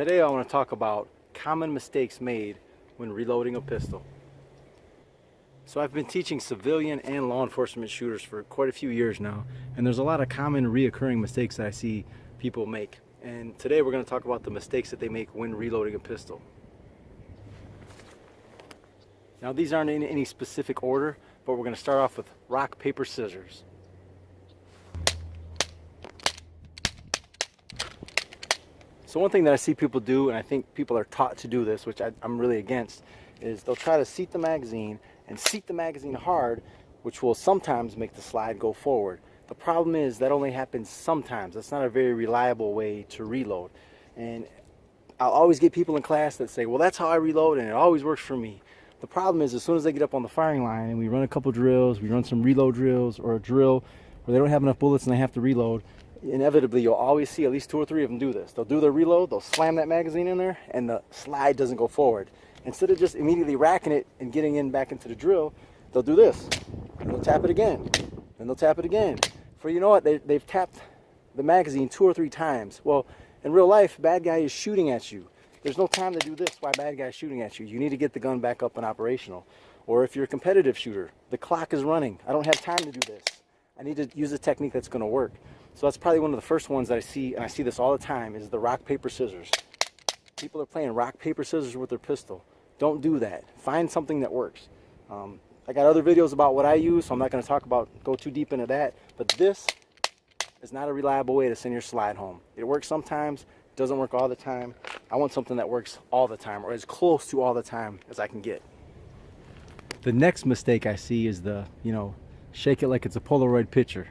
Today I want to talk about common mistakes made when reloading a pistol. So I've been teaching civilian and law enforcement shooters for quite a few years now, and there's a lot of common reoccurring mistakes that I see people make. And today we're going to talk about the mistakes that they make when reloading a pistol. Now these aren't in any specific order, but we're going to start off with rock, paper, scissors. So one thing that I see people do, and I think people are taught to do this, which I'm really against, is they'll try to seat the magazine and seat the magazine hard, which will sometimes make the slide go forward. The problem is that only happens sometimes. That's not a very reliable way to reload. And I'll always get people in class that say, well, that's how I reload and it always works for me. The problem is as soon as they get up on the firing line and we run a couple drills, we run some reload drills or a drill where they don't have enough bullets and they have to reload, inevitably you'll always see at least 2 or 3 of them do this. They'll do their reload, they'll slam that magazine in there, and the slide doesn't go forward. Instead of just immediately racking it and getting in back into the drill, they'll do this. And they'll tap it again, and they'll tap it again. For you know what, they've tapped the magazine 2 or 3 times. Well, in real life, bad guy is shooting at you. There's no time to do this while bad guy is shooting at you. You need to get the gun back up and operational. Or if you're a competitive shooter, the clock is running. I don't have time to do this. I need to use a technique that's going to work. So that's probably one of the first ones that I see, and I see this all the time, is the rock, paper, scissors. People are playing rock, paper, scissors with their pistol. Don't do that. Find something that works. I got other videos about what I use, so I'm not going to go too deep into that. But this is not a reliable way to send your slide home. It works sometimes, doesn't work all the time. I want something that works all the time, or as close to all the time as I can get. The next mistake I see is the, shake it like it's a Polaroid picture.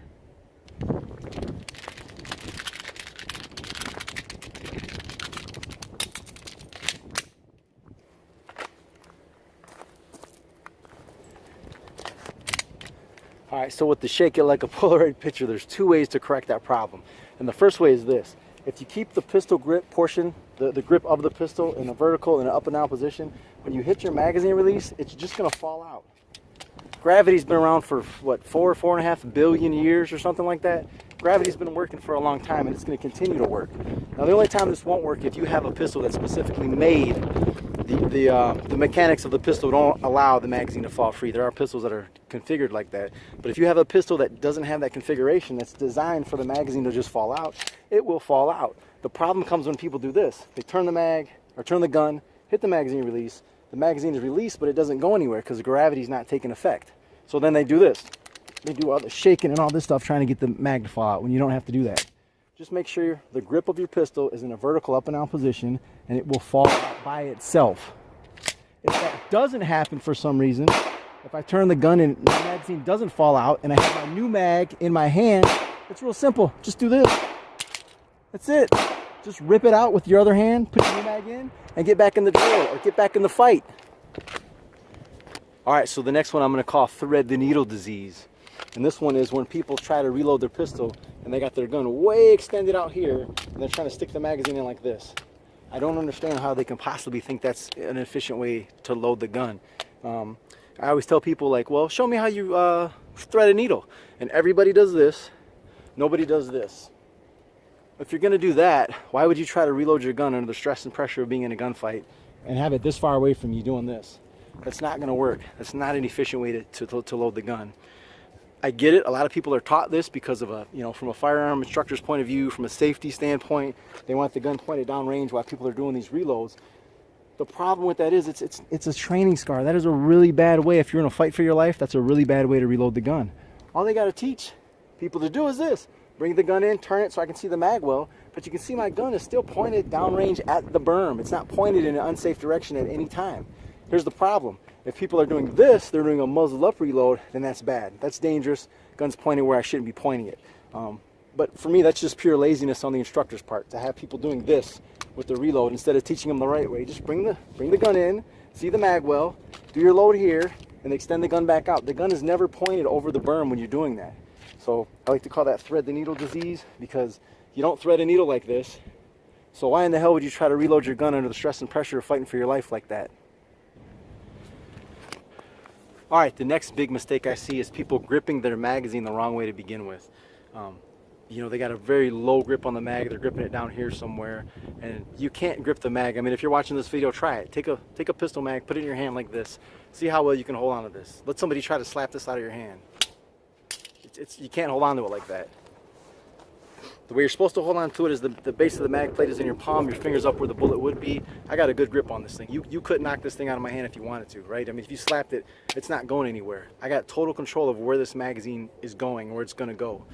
Alright, so with the shake it like a Polaroid picture, there's 2 ways to correct that problem. And the first way is this. If you keep the pistol grip portion, the grip of the pistol in a vertical and an up and down position, when you hit your magazine release, it's just going to fall out. Gravity's been around for, what, 4.5 billion years or something like that? Gravity's been working for a long time and it's going to continue to work. Now the only time this won't work if you have a pistol that's specifically made, the mechanics of the pistol don't allow the magazine to fall free. There are pistols that are configured like that. But if you have a pistol that doesn't have that configuration, that's designed for the magazine to just fall out, it will fall out. The problem comes when people do this. They turn the gun, hit the magazine release. The magazine is released, but it doesn't go anywhere because gravity's not taking effect. So then they do this. They do all the shaking and all this stuff trying to get the mag to fall out when you don't have to do that. Just make sure the grip of your pistol is in a vertical up and down position and it will fall out by itself. If that doesn't happen for some reason, if I turn the gun and the magazine doesn't fall out and I have my new mag in my hand, it's real simple. Just do this. That's it. Just rip it out with your other hand, put your new mag in, and get back in the drill or get back in the fight. Alright, so the next one I'm going to call thread the needle disease. And this one is when people try to reload their pistol and they got their gun way extended out here and they're trying to stick the magazine in like this. I don't understand how they can possibly think that's an efficient way to load the gun. I always tell people like, well, show me how you thread a needle. And everybody does this. Nobody does this. If you're going to do that, why would you try to reload your gun under the stress and pressure of being in a gunfight and have it this far away from you doing this? That's not going to work. That's not an efficient way to load the gun. I get it. A lot of people are taught this because of from a firearm instructor's point of view, from a safety standpoint. They want the gun pointed downrange while people are doing these reloads. The problem with that is it's a training scar. That is a really bad way. If you're in a fight for your life, that's a really bad way to reload the gun. All they got to teach people to do is this. Bring the gun in, turn it so I can see the magwell, but you can see my gun is still pointed downrange at the berm. It's not pointed in an unsafe direction at any time. Here's the problem. If people are doing this, they're doing a muzzle up reload, then that's bad. That's dangerous. Gun's pointing where I shouldn't be pointing it. But for me, that's just pure laziness on the instructor's part, to have people doing this with the reload instead of teaching them the right way. Just bring the gun in, see the magwell, do your load here, and extend the gun back out. The gun is never pointed over the berm when you're doing that. So I like to call that thread the needle disease, because you don't thread a needle like this. So why in the hell would you try to reload your gun under the stress and pressure of fighting for your life like that? Alright, the next big mistake I see is people gripping their magazine the wrong way to begin with. you know, they got a very low grip on the mag. They're gripping it down here somewhere, and you can't grip the mag. I mean, if you're watching this video, try it. Take a pistol mag, put it in your hand like this. See how well you can hold on to this. Let somebody try to slap this out of your hand. You can't hold on to it like that. The way you're supposed to hold on to it is the base of the mag plate is in your palm, your fingers up where the bullet would be. I got a good grip on this thing. You could knock this thing out of my hand if you wanted to, right? I mean, if you slapped it, it's not going anywhere. I got total control of where this magazine is going, where it's going to go.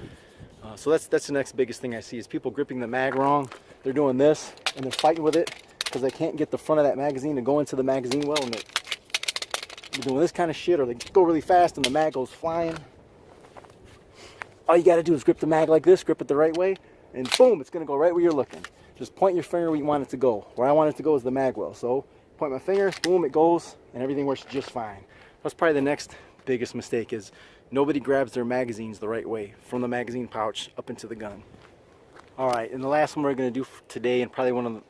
So that's the next biggest thing I see is people gripping the mag wrong. They're doing this and they're fighting with it because they can't get the front of that magazine to go into the magazine well, and they're doing this kind of shit, or they go really fast and the mag goes flying. All you got to do is grip the mag like this, grip it the right way, and boom, it's going to go right where you're looking. Just point your finger where you want it to go. Where I want it to go is the magwell. So point my finger, boom, it goes, and everything works just fine. That's probably the next biggest mistake is nobody grabs their magazines the right way from the magazine pouch up into the gun. All right, and the last one we're going to do today, and probably one of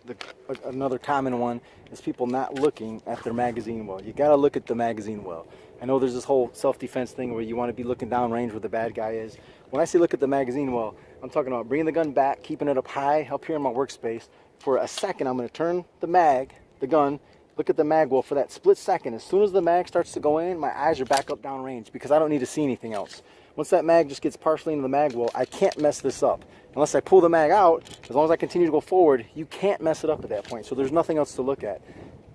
another common one, is people not looking at their magazine well. You got to look at the magazine well. I know there's this whole self-defense thing where you want to be looking downrange where the bad guy is. When I say look at the magazine well, I'm talking about bringing the gun back, keeping it up high, up here in my workspace. For a second, I'm going to turn the gun, look at the mag well for that split second. As soon as the mag starts to go in, my eyes are back up downrange because I don't need to see anything else. Once that mag just gets partially into the mag well, I can't mess this up. Unless I pull the mag out, as long as I continue to go forward, you can't mess it up at that point. So there's nothing else to look at.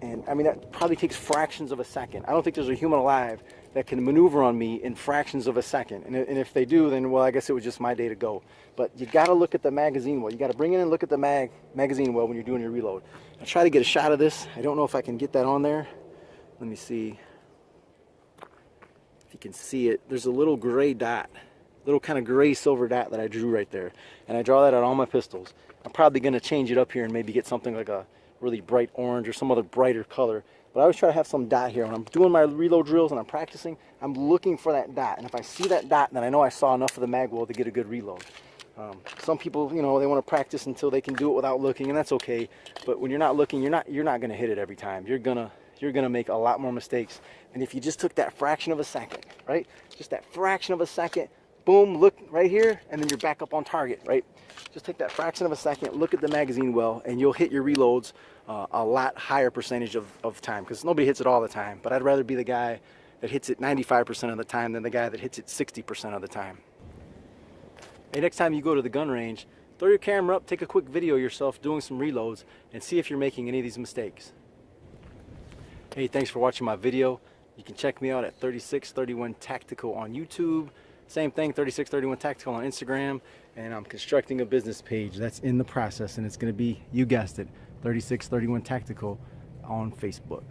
And I mean, that probably takes fractions of a second. I don't think there's a human alive that can maneuver on me in fractions of a second. And if they do, then, well, I guess it was just my day to go. But you got to look at the magazine well. You got to bring it in and look at the magazine well when you're doing your reload. I'll try to get a shot of this. I don't know if I can get that on there. Let me see if you can see it. There's a little gray dot, little kind of gray silver dot that I drew right there. And I draw that on all my pistols. I'm probably going to change it up here and maybe get something like a really bright orange or some other brighter color. But I always try to have some dot here. When I'm doing my reload drills and I'm practicing, I'm looking for that dot. And if I see that dot, then I know I saw enough of the mag well to get a good reload. Some people, you know, they want to practice until they can do it without looking, and that's okay. But when you're not looking, you're not going to hit it every time. You're gonna make a lot more mistakes. And if you just took that fraction of a second, right? Just that fraction of a second, boom, look right here, and then you're back up on target, right? Just take that fraction of a second, look at the magazine well, and you'll hit your reloads a lot higher percentage of time, because nobody hits it all the time. But I'd rather be the guy that hits it 95% of the time than the guy that hits it 60% of the time. Hey, next time you go to the gun range, throw your camera up, take a quick video of yourself doing some reloads, and see if you're making any of these mistakes. Hey, thanks for watching my video. You can check me out at 3631 Tactical on YouTube. Same thing, 3631 Tactical on Instagram. And I'm constructing a business page that's in the process, and it's going to be, you guessed it, 3631 Tactical on Facebook.